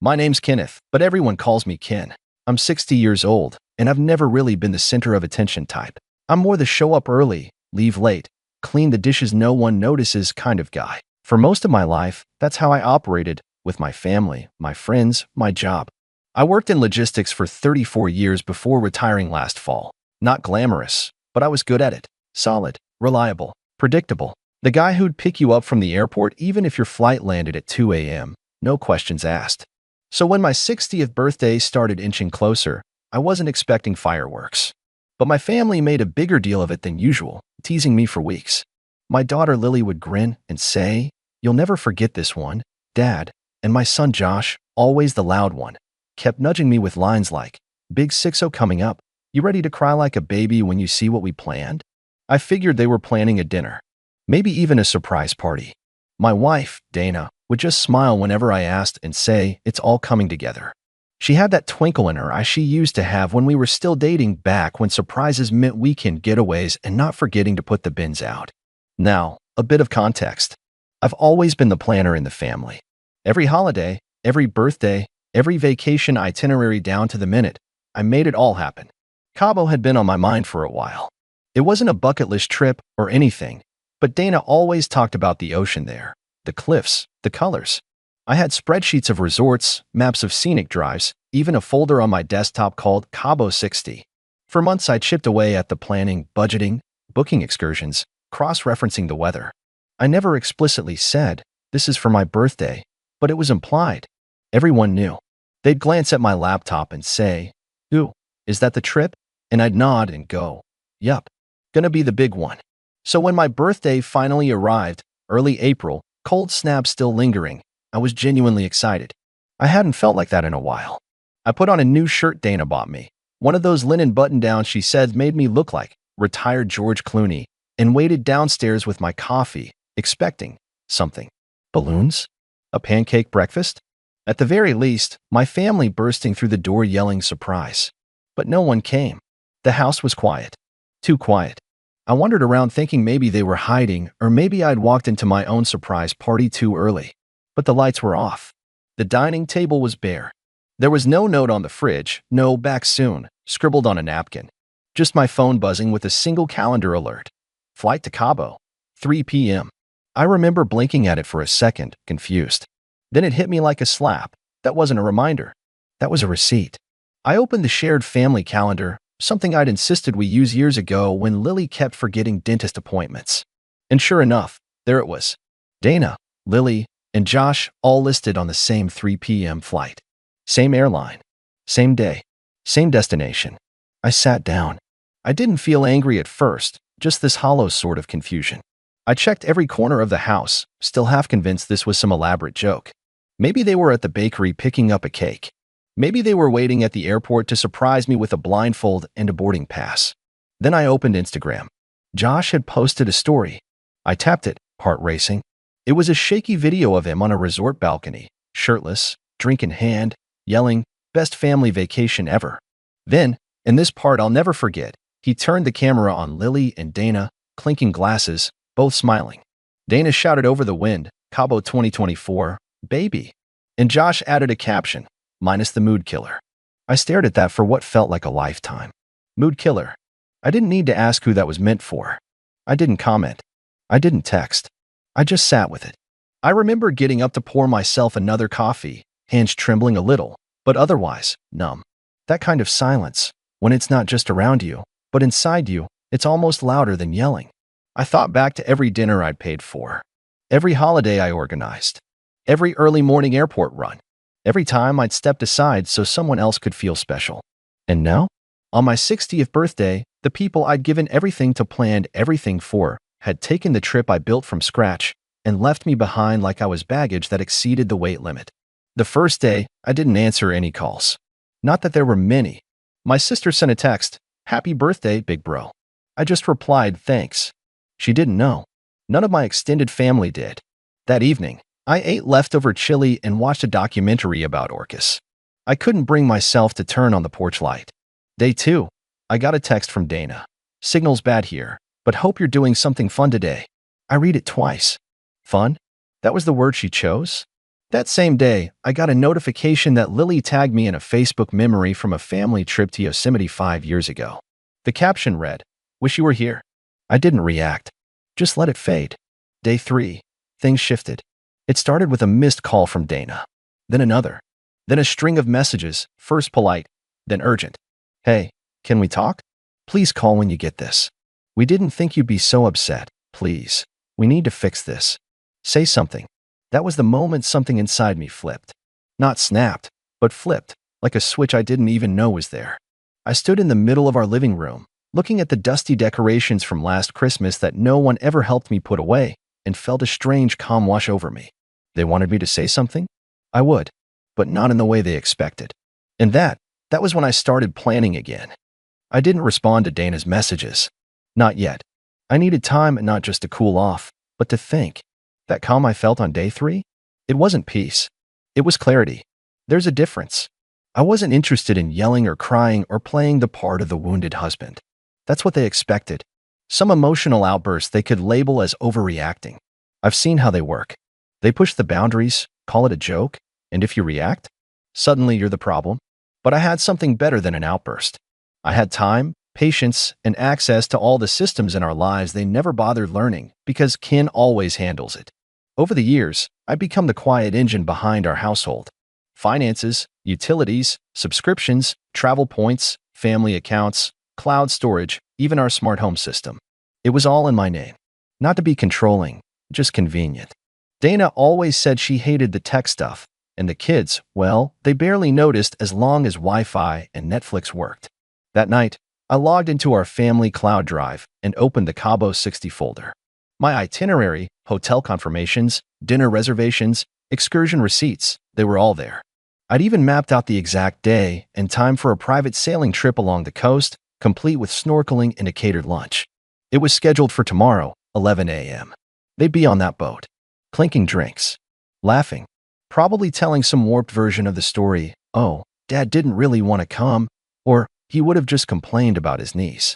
My name's Kenneth, but everyone calls me Ken. I'm 60 years old, and I've never really been the center of attention type. I'm more the show up early, leave late, clean the dishes no one notices kind of guy. For most of my life, that's how I operated with my family, my friends, my job. I worked in logistics for 34 years before retiring last fall. Not glamorous, but I was good at it. Solid, reliable, predictable. The guy who'd pick you up from the airport even if your flight landed at 2 a.m., no questions asked. So when my 60th birthday started inching closer, I wasn't expecting fireworks. But my family made a bigger deal of it than usual, teasing me for weeks. My daughter Lily would grin and say, "You'll never forget this one, Dad." And my son Josh, always the loud one, kept nudging me with lines like, "Big 6-0 coming up. You ready to cry like a baby when you see what we planned?" I figured they were planning a dinner, maybe even a surprise party. My wife, Dana, would just smile whenever I asked and say, "It's all coming together." She had that twinkle in her eye she used to have when we were still dating back when surprises meant weekend getaways and not forgetting to put the bins out. Now, a bit of context. I've always been the planner in the family. Every holiday, every birthday, every vacation itinerary down to the minute, I made it all happen. Cabo had been on my mind for a while. It wasn't a bucket list trip or anything, but Dana always talked about the ocean there, the cliffs, the colors. I had spreadsheets of resorts, maps of scenic drives, even a folder on my desktop called Cabo 60. For months I chipped away at the planning, budgeting, booking excursions, cross-referencing the weather. I never explicitly said, "This is for my birthday," but it was implied. Everyone knew. They'd glance at my laptop and say, "Ooh, is that the trip?" And I'd nod and go, "Yup, gonna be the big one." So when my birthday finally arrived, early April, cold snap still lingering, I was genuinely excited. I hadn't felt like that in a while. I put on a new shirt Dana bought me, one of those linen button-downs she said made me look like retired George Clooney, and waited downstairs with my coffee, expecting something. Balloons? A pancake breakfast? At the very least, my family bursting through the door yelling surprise. But no one came. The house was quiet. Too quiet. I wandered around thinking maybe they were hiding, or maybe I'd walked into my own surprise party too early. But the lights were off. The dining table was bare. There was no note on the fridge, no "back soon," scribbled on a napkin. Just my phone buzzing with a single calendar alert. Flight to Cabo, 3 p.m. I remember blinking at it for a second, confused. Then it hit me like a slap. That wasn't a reminder. That was a receipt. I opened the shared family calendar, something I'd insisted we use years ago when Lily kept forgetting dentist appointments. And sure enough, there it was. Dana, Lily, and Josh all listed on the same 3 p.m. flight. Same airline. Same day. Same destination. I sat down. I didn't feel angry at first, just this hollow sort of confusion. I checked every corner of the house, still half convinced this was some elaborate joke. Maybe they were at the bakery picking up a cake. Maybe they were waiting at the airport to surprise me with a blindfold and a boarding pass. Then I opened Instagram. Josh had posted a story. I tapped it, heart racing. It was a shaky video of him on a resort balcony, shirtless, drink in hand, yelling, "Best family vacation ever." Then, and this part I'll never forget, he turned the camera on Lily and Dana, clinking glasses, both smiling. Dana shouted over the wind, "Cabo 2024, baby." And Josh added a caption, "minus the mood killer." I stared at that for what felt like a lifetime. Mood killer. I didn't need to ask who that was meant for. I didn't comment. I didn't text. I just sat with it. I remember getting up to pour myself another coffee, hands trembling a little, but otherwise numb. That kind of silence, when it's not just around you, but inside you, it's almost louder than yelling. I thought back to every dinner I'd paid for, every holiday I organized, every early morning airport run, every time I'd stepped aside so someone else could feel special. And now, on my 60th birthday, the people I'd given everything to, planned everything for, had taken the trip I built from scratch and left me behind like I was baggage that exceeded the weight limit. The first day, I didn't answer any calls. Not that there were many. My sister sent a text, "Happy birthday, big bro." I just replied, "Thanks." She didn't know. None of my extended family did. That evening, I ate leftover chili and watched a documentary about orcas. I couldn't bring myself to turn on the porch light. Day 2, I got a text from Dana. "Signal's bad here, but hope you're doing something fun today." I read it twice. Fun? That was the word she chose? That same day, I got a notification that Lily tagged me in a Facebook memory from a family trip to Yosemite 5 years ago. The caption read, "Wish you were here." I didn't react. Just let it fade. Day 3. Things shifted. It started with a missed call from Dana. Then another. Then a string of messages, first polite, then urgent. "Hey, can we talk? Please call when you get this. We didn't think you'd be so upset. Please. We need to fix this. Say something." That was the moment something inside me flipped. Not snapped, but flipped, like a switch I didn't even know was there. I stood in the middle of our living room, looking at the dusty decorations from last Christmas that no one ever helped me put away, and felt a strange calm wash over me. They wanted me to say something? I would, but not in the way they expected. And that was when I started planning again. I didn't respond to Dana's messages. Not yet. I needed time not just to cool off, but to think. That calm I felt on day 3? It wasn't peace. It was clarity. There's a difference. I wasn't interested in yelling or crying or playing the part of the wounded husband. That's what they expected. Some emotional outbursts they could label as overreacting. I've seen how they work. They push the boundaries, call it a joke, and if you react, suddenly you're the problem. But I had something better than an outburst. I had time, patience, and access to all the systems in our lives they never bothered learning because Ken always handles it. Over the years, I'd become the quiet engine behind our household. Finances, utilities, subscriptions, travel points, family accounts, cloud storage, even our smart home system. It was all in my name. Not to be controlling, just convenient. Dana always said she hated the tech stuff, and the kids, well, they barely noticed as long as Wi-Fi and Netflix worked. That night, I logged into our family cloud drive and opened the Cabo 60 folder. My itinerary, hotel confirmations, dinner reservations, excursion receipts, they were all there. I'd even mapped out the exact day and time for a private sailing trip along the coast, complete with snorkeling and a catered lunch. It was scheduled for tomorrow, 11 a.m. They'd be on that boat, clinking drinks, laughing, probably telling some warped version of the story, "Oh, Dad didn't really want to come," or "He would have just complained about his niece."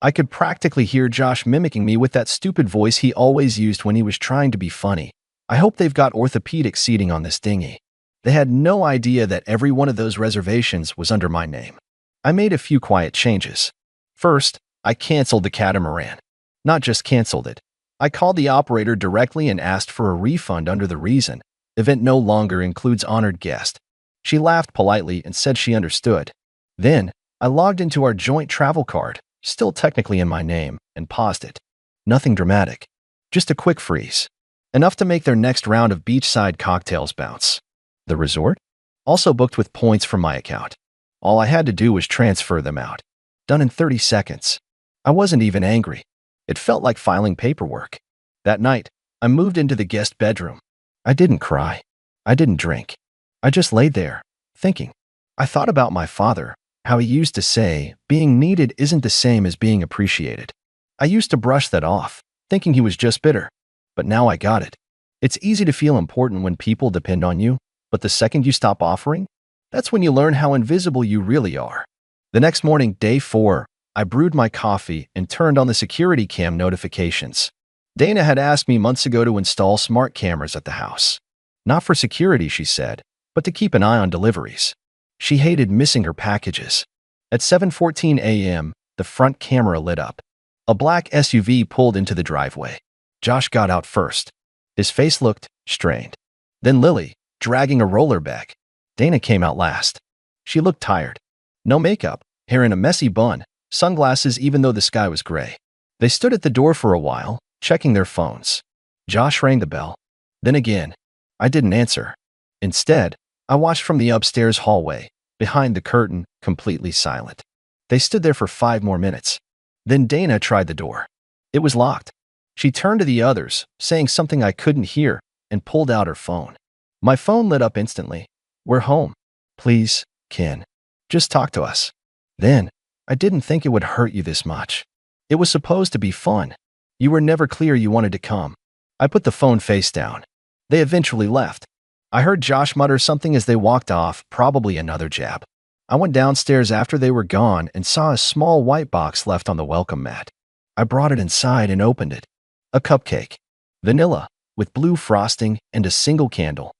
I could practically hear Josh mimicking me with that stupid voice he always used when he was trying to be funny. I hope they've got orthopedic seating on this dinghy. They had no idea that every one of those reservations was under my name. I made a few quiet changes. First, I canceled the catamaran. Not just canceled it. I called the operator directly and asked for a refund under the reason, "Event no longer includes honored guest." She laughed politely and said she understood. Then, I logged into our joint travel card, still technically in my name, and paused it. Nothing dramatic. Just a quick freeze. Enough to make their next round of beachside cocktails bounce. The resort? Also booked with points from my account. All I had to do was transfer them out. Done in 30 seconds. I wasn't even angry. It felt like filing paperwork. That night, I moved into the guest bedroom. I didn't cry. I didn't drink. I just laid there, thinking. I thought about my father, how he used to say, being needed isn't the same as being appreciated. I used to brush that off, thinking he was just bitter. But now I got it. It's easy to feel important when people depend on you, but the second you stop offering, that's when you learn how invisible you really are. The next morning, day 4, I brewed my coffee and turned on the security cam notifications. Dana had asked me months ago to install smart cameras at the house. Not for security, she said, but to keep an eye on deliveries. She hated missing her packages. At 7:14 a.m., the front camera lit up. A black SUV pulled into the driveway. Josh got out first. His face looked strained. Then Lily, dragging a roller bag. Dana came out last. She looked tired. No makeup, hair in a messy bun, sunglasses even though the sky was gray. They stood at the door for a while, checking their phones. Josh rang the bell. Then again. I didn't answer. Instead, I watched from the upstairs hallway, behind the curtain, completely silent. They stood there for 5 more minutes. Then Dana tried the door. It was locked. She turned to the others, saying something I couldn't hear, and pulled out her phone. My phone lit up instantly. "We're home. Please, Ken. Just talk to us." Then, I didn't think it would hurt you this much. It was supposed to be fun. You were never clear you wanted to come. I put the phone face down. They eventually left. I heard Josh mutter something as they walked off, probably another jab. I went downstairs after they were gone and saw a small white box left on the welcome mat. I brought it inside and opened it. A cupcake. Vanilla, with blue frosting and a single candle.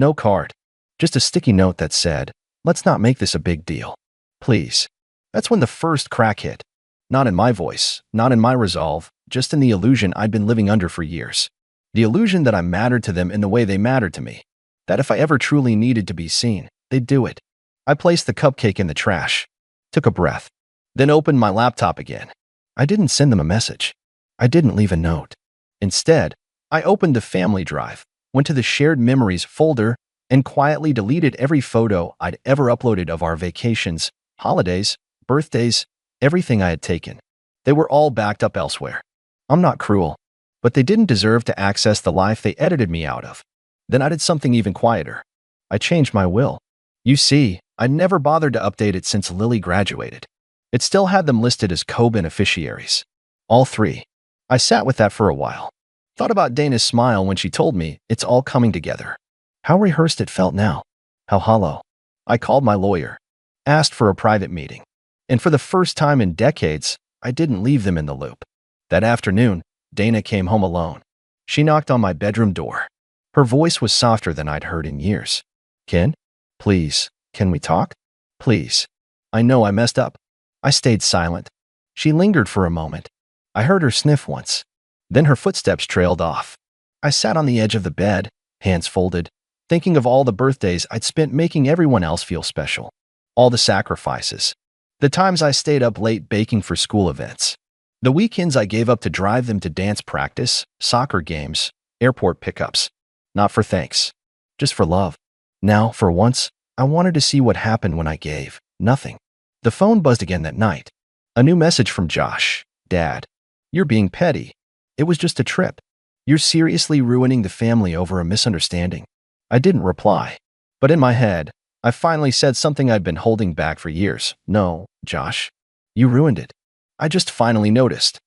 No card. Just a sticky note that said, "Let's not make this a big deal. Please." That's when the first crack hit. Not in my voice, not in my resolve, just in the illusion I'd been living under for years. The illusion that I mattered to them in the way they mattered to me. That if I ever truly needed to be seen, they'd do it. I placed the cupcake in the trash, took a breath, then opened my laptop again. I didn't send them a message. I didn't leave a note. Instead, I opened the family drive, went to the shared memories folder, and quietly deleted every photo I'd ever uploaded of our vacations, holidays, birthdays, everything I had taken. They were all backed up elsewhere. I'm not cruel, but they didn't deserve to access the life they edited me out of. Then I did something even quieter. I changed my will. You see, I'd never bothered to update it since Lily graduated. It still had them listed as co-beneficiaries. All three. I sat with that for a while. Thought about Dana's smile when she told me it's all coming together. How rehearsed it felt now. How hollow. I called my lawyer. Asked for a private meeting. And for the first time in decades, I didn't leave them in the loop. That afternoon, Dana came home alone. She knocked on my bedroom door. Her voice was softer than I'd heard in years. "Ken? Please, can we talk? Please. I know I messed up." I stayed silent. She lingered for a moment. I heard her sniff once. Then her footsteps trailed off. I sat on the edge of the bed, hands folded, thinking of all the birthdays I'd spent making everyone else feel special. All the sacrifices. The times I stayed up late baking for school events. The weekends I gave up to drive them to dance practice, soccer games, airport pickups. Not for thanks. Just for love. Now, for once, I wanted to see what happened when I gave. Nothing. The phone buzzed again that night. A new message from Josh. "Dad, you're being petty. It was just a trip. You're seriously ruining the family over a misunderstanding." I didn't reply. But in my head, I finally said something I'd been holding back for years. "No, Josh. You ruined it." I just finally noticed.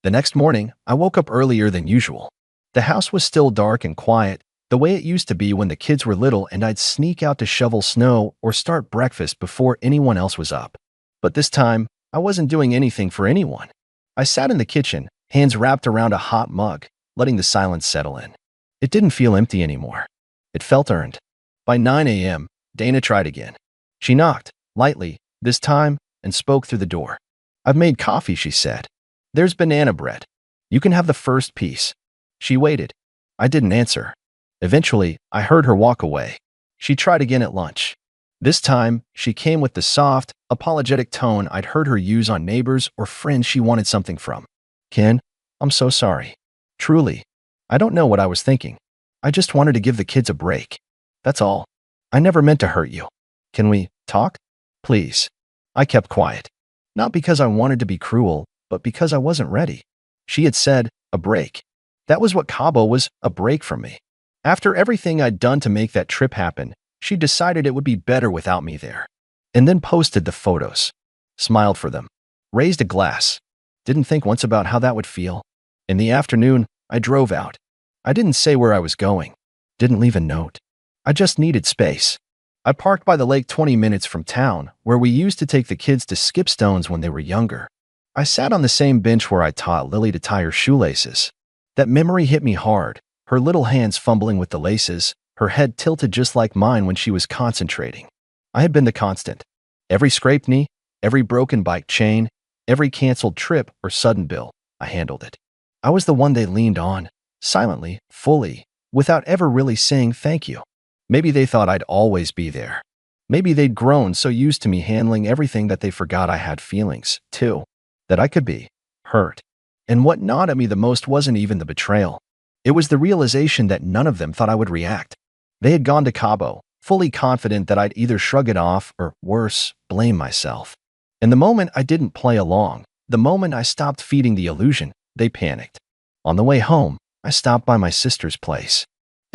The next morning, I woke up earlier than usual. The house was still dark and quiet, the way it used to be when the kids were little and I'd sneak out to shovel snow or start breakfast before anyone else was up. But this time, I wasn't doing anything for anyone. I sat in the kitchen, hands wrapped around a hot mug, letting the silence settle in. It didn't feel empty anymore. It felt earned. By 9 a.m., Dana tried again. She knocked, lightly, this time, and spoke through the door. "I've made coffee," she said. "There's banana bread. You can have the first piece." She waited. I didn't answer. Eventually, I heard her walk away. She tried again at lunch. This time, she came with the soft, apologetic tone I'd heard her use on neighbors or friends she wanted something from. "Ken, I'm so sorry. Truly. I don't know what I was thinking. I just wanted to give the kids a break. That's all. I never meant to hurt you. Can we talk? Please." I kept quiet. Not because I wanted to be cruel, but because I wasn't ready. She had said, a break. That was what Cabo was, a break from me. After everything I'd done to make that trip happen, she decided it would be better without me there. And then posted the photos. Smiled for them. Raised a glass. Didn't think once about how that would feel. In the afternoon, I drove out. I didn't say where I was going. Didn't leave a note. I just needed space. I parked by the lake 20 minutes from town, where we used to take the kids to skip stones when they were younger. I sat on the same bench where I taught Lily to tie her shoelaces. That memory hit me hard, her little hands fumbling with the laces, her head tilted just like mine when she was concentrating. I had been the constant. Every scraped knee, every broken bike chain, every canceled trip or sudden bill, I handled it. I was the one they leaned on, silently, fully, without ever really saying thank you. Maybe they thought I'd always be there. Maybe they'd grown so used to me handling everything that they forgot I had feelings, too. That I could be hurt. And what gnawed at me the most wasn't even the betrayal. It was the realization that none of them thought I would react. They had gone to Cabo, fully confident that I'd either shrug it off or, worse, blame myself. And the moment I didn't play along, the moment I stopped feeding the illusion, they panicked. On the way home, I stopped by my sister's place.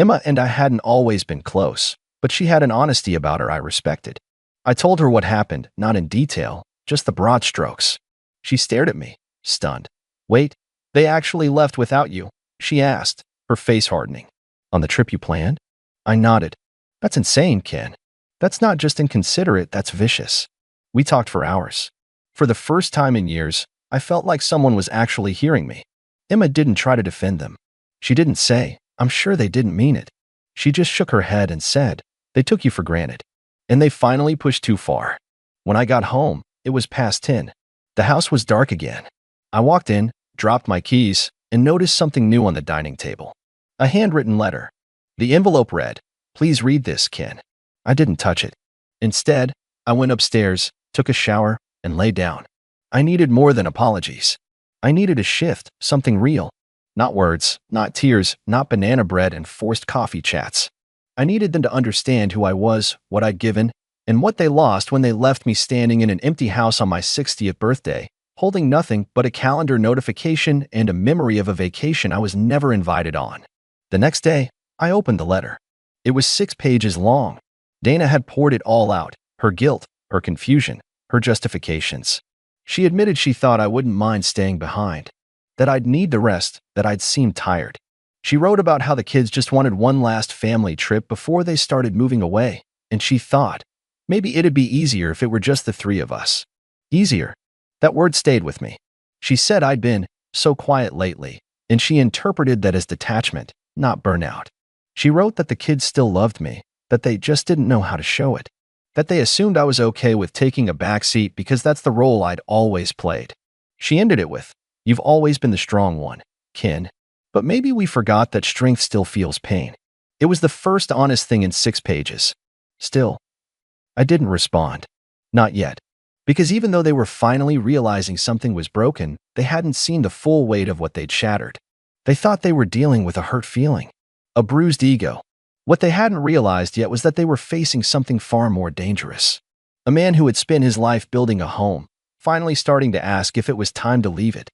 Emma and I hadn't always been close, but she had an honesty about her I respected. I told her what happened, not in detail, just the broad strokes. She stared at me, stunned. "Wait, they actually left without you?" she asked, her face hardening. "On the trip you planned?" I nodded. "That's insane, Ken. That's not just inconsiderate, that's vicious." We talked for hours. For the first time in years, I felt like someone was actually hearing me. Emma didn't try to defend them. She didn't say, "I'm sure they didn't mean it." She just shook her head and said, "They took you for granted. And they finally pushed too far." When I got home, it was past 10. The house was dark again. I walked in, dropped my keys, and noticed something new on the dining table. A handwritten letter. The envelope read, "Please read this, Ken." I didn't touch it. Instead, I went upstairs, took a shower, and lay down. I needed more than apologies. I needed a shift, something real. Not words, not tears, not banana bread and forced coffee chats. I needed them to understand who I was, what I'd given, and what they lost when they left me standing in an empty house on my 60th birthday, holding nothing but a calendar notification and a memory of a vacation I was never invited on. The next day, I opened the letter. It was 6 pages long. Dana had poured it all out, her guilt, her confusion, her justifications. She admitted she thought I wouldn't mind staying behind, that I'd need the rest, that I'd seem tired. She wrote about how the kids just wanted one last family trip before they started moving away, and she thought, maybe it'd be easier if it were just the 3 of us. Easier. That word stayed with me. She said I'd been so quiet lately, and she interpreted that as detachment, not burnout. She wrote that the kids still loved me, that they just didn't know how to show it, that they assumed I was okay with taking a backseat because that's the role I'd always played. She ended it with, "You've always been the strong one, Ken. But maybe we forgot that strength still feels pain." It was the first honest thing in 6 pages. Still, I didn't respond. Not yet. Because even though they were finally realizing something was broken, they hadn't seen the full weight of what they'd shattered. They thought they were dealing with a hurt feeling, a bruised ego. What they hadn't realized yet was that they were facing something far more dangerous. A man who had spent his life building a home, finally starting to ask if it was time to leave it.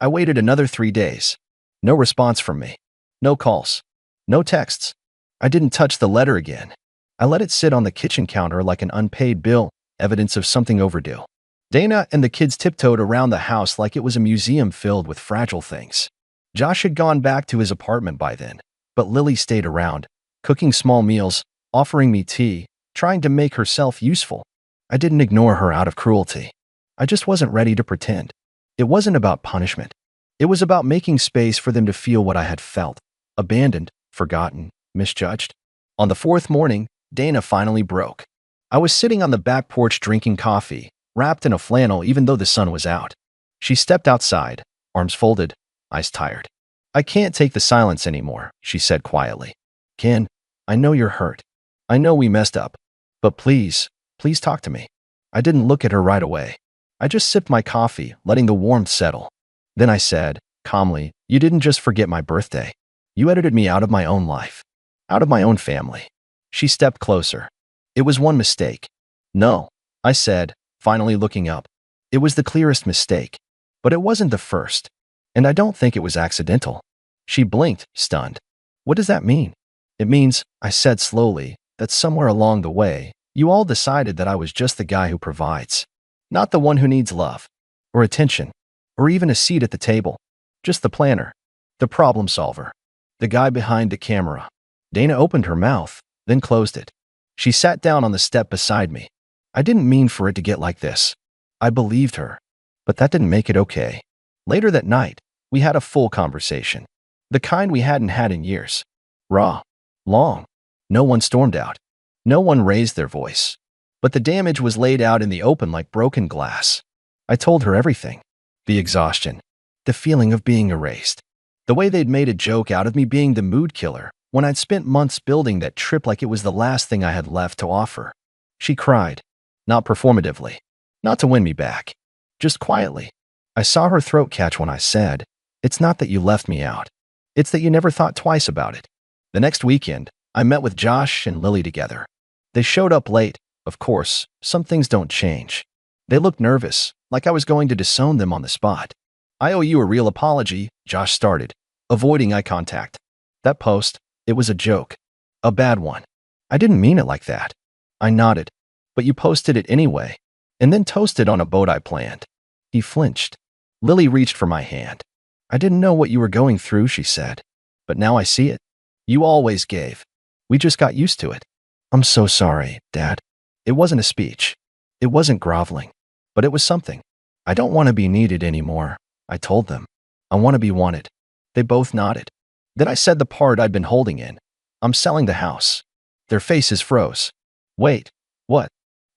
I waited another 3 days. No response from me. No calls. No texts. I didn't touch the letter again. I let it sit on the kitchen counter like an unpaid bill, evidence of something overdue. Dana and the kids tiptoed around the house like it was a museum filled with fragile things. Josh had gone back to his apartment by then, but Lily stayed around, cooking small meals, offering me tea, trying to make herself useful. I didn't ignore her out of cruelty. I just wasn't ready to pretend. It wasn't about punishment. It was about making space for them to feel what I had felt, abandoned, forgotten, misjudged. On the 4th morning, Dana finally broke. I was sitting on the back porch drinking coffee, wrapped in a flannel even though the sun was out. She stepped outside, arms folded, eyes tired. "I can't take the silence anymore," she said quietly. "Ken, I know you're hurt. I know we messed up. But please, please talk to me." I didn't look at her right away. I just sipped my coffee, letting the warmth settle. Then I said, calmly, "You didn't just forget my birthday. You edited me out of my own life, out of my own family." She stepped closer. "It was one mistake." "No," I said, finally looking up. "It was the clearest mistake. But it wasn't the first. And I don't think it was accidental." She blinked, stunned. "What does that mean?" "It means," I said slowly, "that somewhere along the way, you all decided that I was just the guy who provides. Not the one who needs love, or attention, or even a seat at the table. Just the planner, the problem solver, the guy behind the camera." Dana opened her mouth, then closed it. She sat down on the step beside me. "I didn't mean for it to get like this." I believed her, but that didn't make it okay. Later that night, we had a full conversation. The kind we hadn't had in years. Raw. Long. No one stormed out. No one raised their voice. But the damage was laid out in the open like broken glass. I told her everything. The exhaustion. The feeling of being erased. The way they'd made a joke out of me being the mood killer when I'd spent months building that trip like it was the last thing I had left to offer. She cried. Not performatively. Not to win me back. Just quietly. I saw her throat catch when I said, "It's not that you left me out. It's that you never thought twice about it." The next weekend, I met with Josh and Lily together. They showed up late. Of course, some things don't change. They looked nervous, like I was going to disown them on the spot. "I owe you a real apology," Josh started, avoiding eye contact. "That post, it was a joke. A bad one. I didn't mean it like that." I nodded. "But you posted it anyway, and then toasted on a boat I planned." He flinched. Lily reached for my hand. "I didn't know what you were going through," she said. "But now I see it. You always gave. We just got used to it." "I'm so sorry, Dad." It wasn't a speech. It wasn't groveling. But it was something. "I don't want to be needed anymore," I told them. "I want to be wanted." They both nodded. Then I said the part I'd been holding in. I'm selling the house. Their faces froze. Wait, what?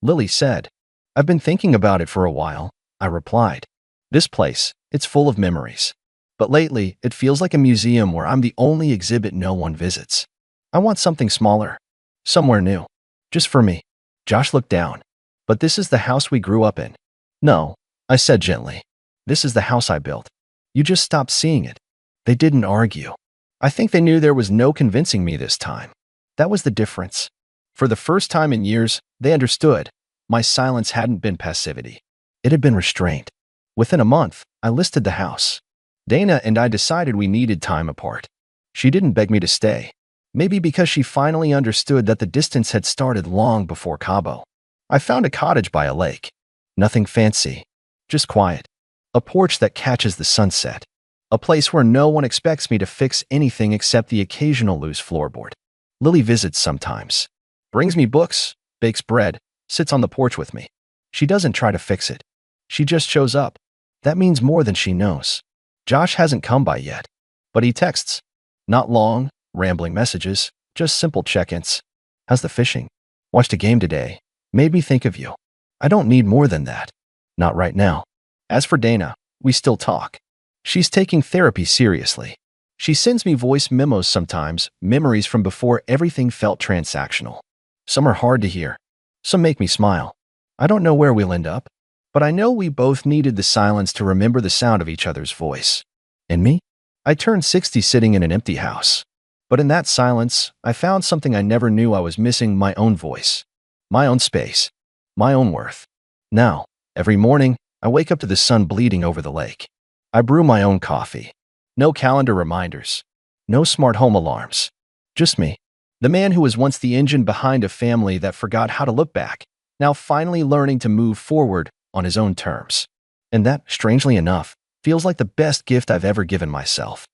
Lily said. I've been thinking about it for a while, I replied. This place, it's full of memories. But lately, it feels like a museum where I'm the only exhibit no one visits. I want something smaller. Somewhere new. Just for me. Josh looked down. But this is the house we grew up in. No, I said gently. This is the house I built. You just stopped seeing it. They didn't argue. I think they knew there was no convincing me this time. That was the difference. For the first time in years, they understood. My silence hadn't been passivity. It had been restraint. Within a month, I listed the house. Dana and I decided we needed time apart. She didn't beg me to stay. Maybe because she finally understood that the distance had started long before Cabo. I found a cottage by a lake. Nothing fancy. Just quiet. A porch that catches the sunset. A place where no one expects me to fix anything except the occasional loose floorboard. Lily visits sometimes. Brings me books, bakes bread, sits on the porch with me. She doesn't try to fix it. She just shows up. That means more than she knows. Josh hasn't come by yet, but he texts. Not long, rambling messages, just simple check-ins. How's the fishing? Watched a game today. Made me think of you. I don't need more than that. Not right now. As for Dana, we still talk. She's taking therapy seriously. She sends me voice memos sometimes, memories from before everything felt transactional. Some are hard to hear. Some make me smile. I don't know where we'll end up, but I know we both needed the silence to remember the sound of each other's voice. And me? I turned 60 sitting in an empty house. But in that silence, I found something I never knew I was missing: my own voice, my own space, my own worth. Now, every morning, I wake up to the sun bleeding over the lake. I brew my own coffee. No calendar reminders. No smart home alarms. Just me. The man who was once the engine behind a family that forgot how to look back, now finally learning to move forward on his own terms. And that, strangely enough, feels like the best gift I've ever given myself.